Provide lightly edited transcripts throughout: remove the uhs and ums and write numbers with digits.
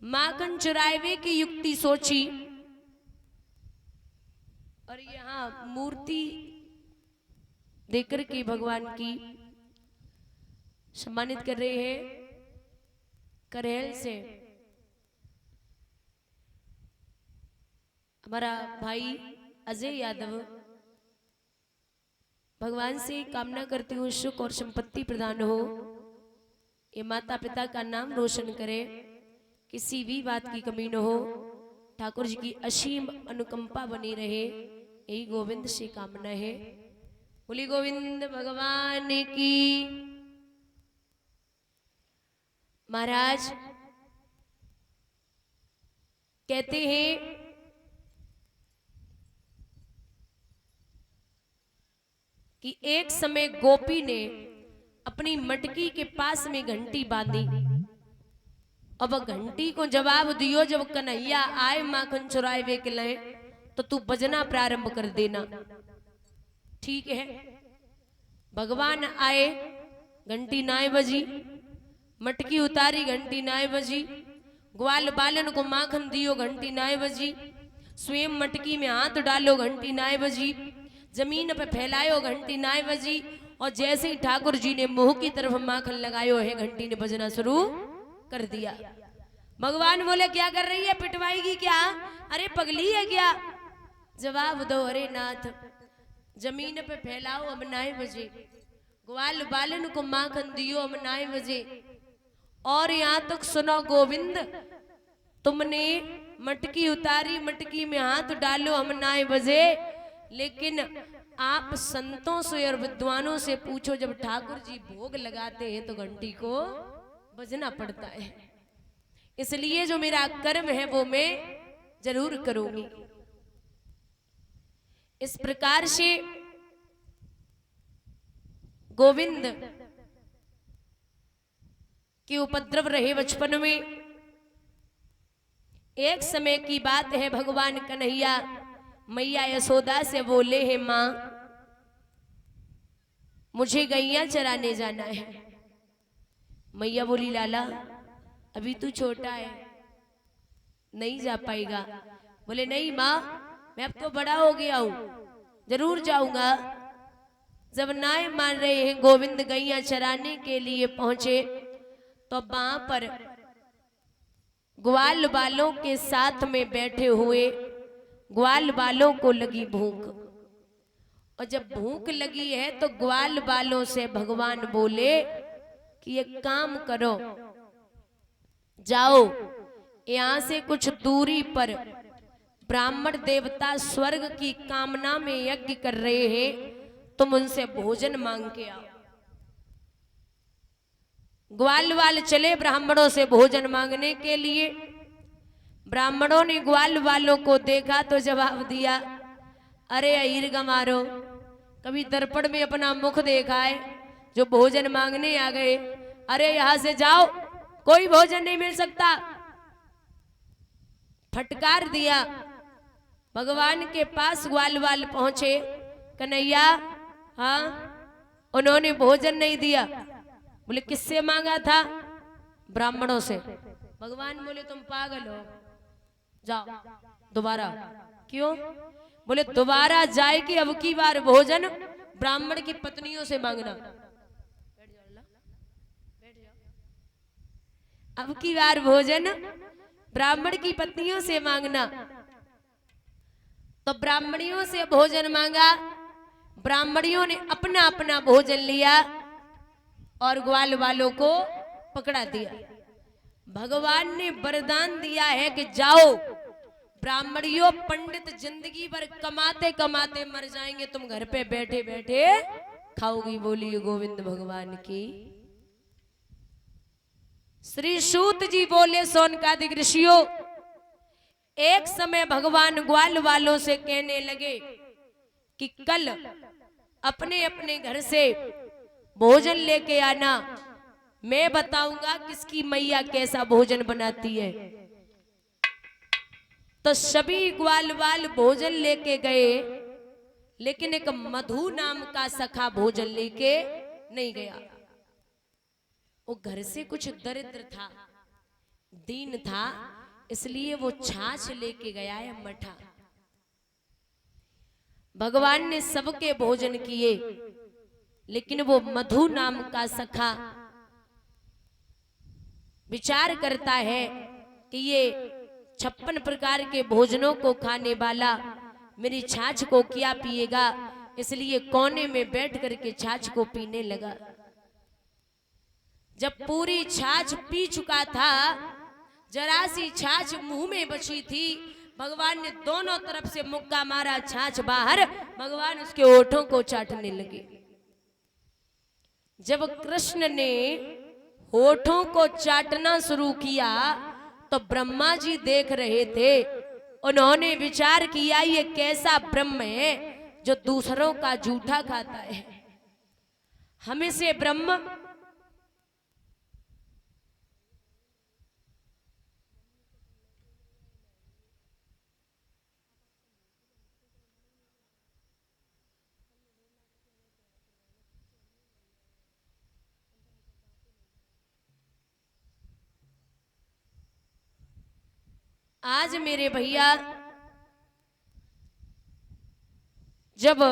माखन चुरावे की युक्ति सोची और यहाँ मूर्ति देकर के भगवान की सम्मानित कर रहे हैं करेल से। हमारा भाई अजय यादव भगवान से कामना करती हूँ सुख और संपत्ति प्रदान हो, ये माता पिता का नाम रोशन करे, किसी भी बात की कमी न हो, ठाकुर जी की असीम अनुकंपा बनी रहे, यही गोविंद से कामना है। बोली गोविंद भगवान की। महाराज कहते हैं कि एक समय गोपी ने अपनी मटकी के पास में घंटी बांधी। अब घंटी को जवाब दियो जब कन्हैया आए माखन चुराए के लिए तो तू बजना प्रारंभ कर देना। ठीक है, भगवान आए, घंटी नाय बजी, मटकी उतारी, घंटी नाय बजी, ग्वाल बालन को माखन दियो, घंटी नाय बजी, स्वयं मटकी में हाथ डालो, घंटी नाय बजी, जमीन पे फैलायो, घंटी नाय बजी, और जैसे ही ठाकुर जी ने मुंह की तरफ माखन लगायो है घंटी ने बजना शुरू कर दिया। भगवान बोले क्या कर रही है, पिटवाएगी क्या, अरे पगली है क्या? जवाब दो, अरे नाथ जमीन पे फैलाओ, अब नाय बजे, ग्वाल बालन को माखन दियो, अब नाय बजे। और यहां तक सुनो गोविंद, तुमने मटकी उतारी, मटकी में हाथ डालो, हम नाय बजे, लेकिन आप संतों से और विद्वानों से पूछो, जब ठाकुर जी भोग लगाते हैं तो घंटी को बजना पड़ता है, इसलिए जो मेरा कर्म है वो मैं जरूर करूंगी। इस प्रकार से गोविंद के उपद्रव रहे बचपन में। एक समय की बात है, भगवान कन्हैया मैया यशोदा से बोले हैं, मां मुझे गैया चराने जाना है। मैया बोली लाला अभी तू छोटा है, नहीं जा पाएगा। बोले नहीं मां, मैं अब तो बड़ा हो गया हूं, जरूर जाऊंगा। जब नाय मान रहे हैं गोविंद गैया चराने के लिए पहुंचे तो वहां पर ग्वाल बालों के साथ में बैठे हुए ग्वाल बालों को लगी भूख, और जब भूख लगी है तो ग्वाल बालों से भगवान बोले कि एक काम करो, जाओ यहां से कुछ दूरी पर ब्राह्मण देवता स्वर्ग की कामना में यज्ञ कर रहे हैं, तुम उनसे भोजन मांग के आओ। ग्वाल वाल चले ब्राह्मणों से भोजन मांगने के लिए। ब्राह्मणों ने ग्वाल वालों को देखा तो जवाब दिया, अरे अहीर गमारो, कभी दर्पण में अपना मुख देखा है जो भोजन मांगने आ गए? अरे यहां से जाओ, कोई भोजन नहीं मिल सकता। फटकार दिया। भगवान के पास ग्वाल वाल पहुंचे, कन्हैया हाँ, उन्होंने भोजन नहीं दिया। बोले किससे मांगा था? ब्राह्मणों से। भगवान बोले तुम पागल हो, जाओ दोबारा। क्यों? बोले दोबारा जाए कि अब की बार भोजन ब्राह्मण की पत्नियों से मांगना। अब की बार भोजन ब्राह्मण की पत्नियों से मांगना। तो ब्राह्मणियों से भोजन मांगा, ब्राह्मणियों ने अपना अपना भोजन लिया और ग्वाल वालों को पकड़ा दिया। भगवान ने वरदान दिया है कि जाओ ब्राह्मणियों, पंडित जिंदगी भर कमाते कमाते मर जाएंगे, तुम घर पे बैठे बैठे खाओगी। बोलिए गोविंद भगवान की। श्री सूत जी बोले सोनकादिक ऋषियों, एक समय भगवान ग्वाल वालों से कहने लगे कि कल अपने अपने घर से भोजन लेके आना, मैं बताऊंगा किसकी मैया कैसा भोजन बनाती है। तो सभी ग्वाल वाल भोजन लेके गए, लेकिन एक मधु नाम का सखा भोजन लेके नहीं गया। वो घर से कुछ दरिद्र था, दीन था, इसलिए वो छाछ लेके गया है मठा। भगवान ने सबके भोजन किए, लेकिन वो मधु नाम का सखा विचार करता है कि ये 56 प्रकार के भोजनों को खाने वाला मेरी छाछ को क्या पिएगा, इसलिए कोने में बैठ करके छाछ को पीने लगा। जब पूरी छाछ पी चुका था, जरा सी छाछ मुंह में बची थी, भगवान ने दोनों तरफ से मुक्का मारा, छाछ बाहर, भगवान उसके होठों को चाटने लगे। जब कृष्ण ने होठों को चाटना शुरू किया तो ब्रह्मा जी देख रहे थे। उन्होंने विचार किया, ये कैसा ब्रह्म है जो दूसरों का जूठा खाता है। हमें से ब्रह्म आज मेरे भैया जब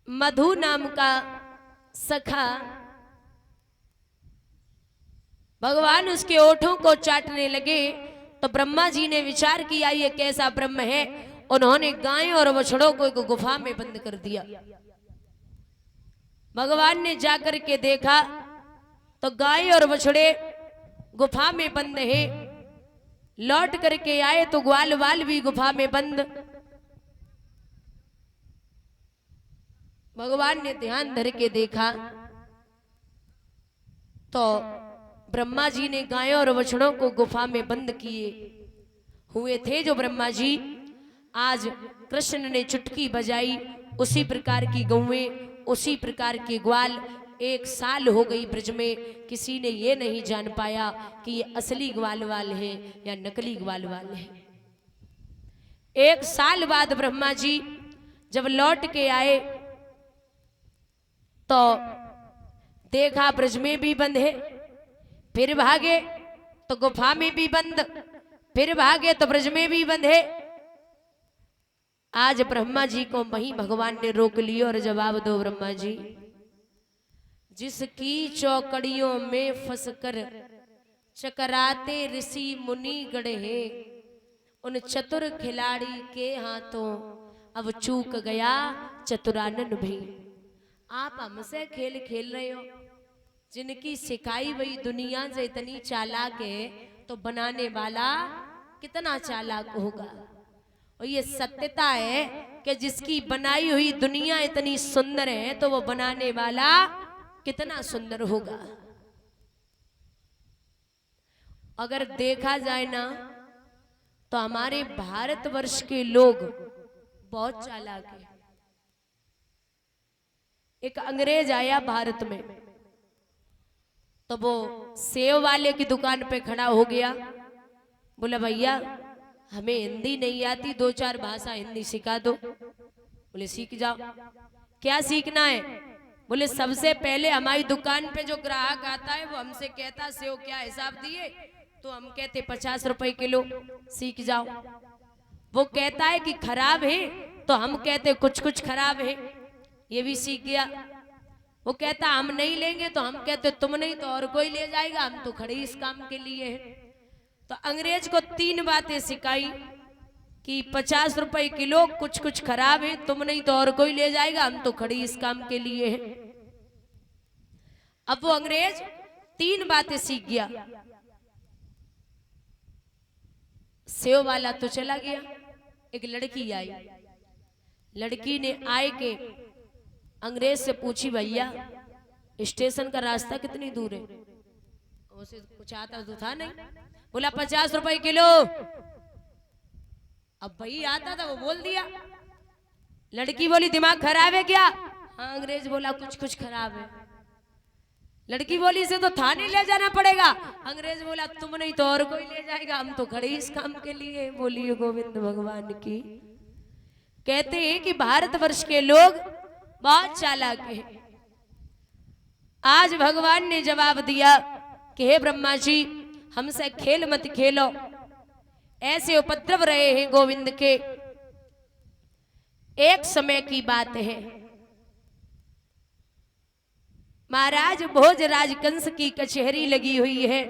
मधु नाम का सखा भगवान उसके ओठों को चाटने लगे तो ब्रह्मा जी ने विचार किया, ये कैसा ब्रह्म है। उन्होंने गाय और बछड़ों को एक गुफा में बंद कर दिया। भगवान ने जाकर के देखा तो गाय और बछड़े गुफा में बंद है। लौट करके आए तो ग्वाल वाल भी गुफा में बंद। भगवान ने ध्यान धर के देखा तो ब्रह्मा जी ने गायों और बछड़ों को गुफा में बंद किए हुए थे। जो ब्रह्मा जी आज कृष्ण ने चुटकी बजाई, उसी प्रकार की गौएं, उसी प्रकार के ग्वाल 1 साल हो गई ब्रज में, किसी ने ये नहीं जान पाया कि ये असली ग्वाल वाल है या नकली ग्वाल वाल है। 1 साल बाद ब्रह्मा जी जब लौट के आए तो देखा ब्रज में भी बंद है। फिर भागे तो गुफा में भी बंद, फिर भागे तो ब्रज में भी बंद है। आज ब्रह्मा जी को वहीं भगवान ने रोक लिया और जवाब दो ब्रह्मा जी, जिसकी चौकड़ियों में फंसकर चकराते ऋषि मुनि गढ़े हैं, उन चतुर खिलाड़ी के हाथों अब चूक गया चतुरानन भी। आप हमसे खेल खेल रहे हो, जिनकी सिखाई हुई दुनिया से इतनी चालाक है तो बनाने वाला कितना चालाक होगा। और ये सत्यता है कि जिसकी बनाई हुई दुनिया इतनी सुंदर है तो वो बनाने वाला कितना सुंदर होगा। अगर देखा जाए ना तो हमारे भारतवर्ष के लोग बहुत चालाक हैं। एक अंग्रेज आया भारत में तो वो सेव वाले की दुकान पे खड़ा हो गया, बोला भैया हमें हिंदी नहीं आती, 2-4 भाषा हिंदी सिखा दो। बोले सीख जाओ। क्या सीखना है? बोले सबसे पहले हमारी दुकान पे जो ग्राहक आता है वो हमसे कहता सेव क्या हिसाब दिए, तो हम कहते 50 रुपए किलो, सीख जाओ। वो कहता है कि खराब है तो हम कहते कुछ कुछ खराब है, ये भी सीख गया। वो कहता हम नहीं लेंगे तो हम कहते तुम नहीं तो और कोई ले जाएगा, हम तो खड़े इस काम के लिए हैं। तो अंग्रेज को 3 बातें सिखाई कि 50 रुपए किलो, कुछ कुछ खराब है, तुम नहीं तो और कोई ले जाएगा, हम तो खड़ी इस काम के लिए हैं। अब वो अंग्रेज 3 बातें सीख गया। सेव वाला तो चला गया। एक लड़की आई, लड़की ने आए के अंग्रेज से पूछी भैया स्टेशन का रास्ता कितनी दूर है? उसे कुछ आता तो था नहीं। बोला 50 रुपए किलो। अब भाई आता था वो बोल दिया। लड़की बोली दिमाग खराब है क्या? हाँ। अंग्रेज बोला कुछ कुछ खराब है। लड़की बोली इसे तो थाने ले जाना पड़ेगा। अंग्रेज बोला तुम नहीं तो और कोई ले जाएगा, हम तो खड़े इस काम के लिए। बोलिए गोविंद भगवान की। कहते हैं कि भारतवर्ष के लोग बहुत चालाक हैं। आज भगवान ने जवाब दिया कि हे ब्रह्मा जी हमसे खेल मत खेलो, ऐसे उपद्रव रहे हैं गोविंद के। एक समय की बात है, महाराज भोजराज कंस की कचहरी लगी हुई है।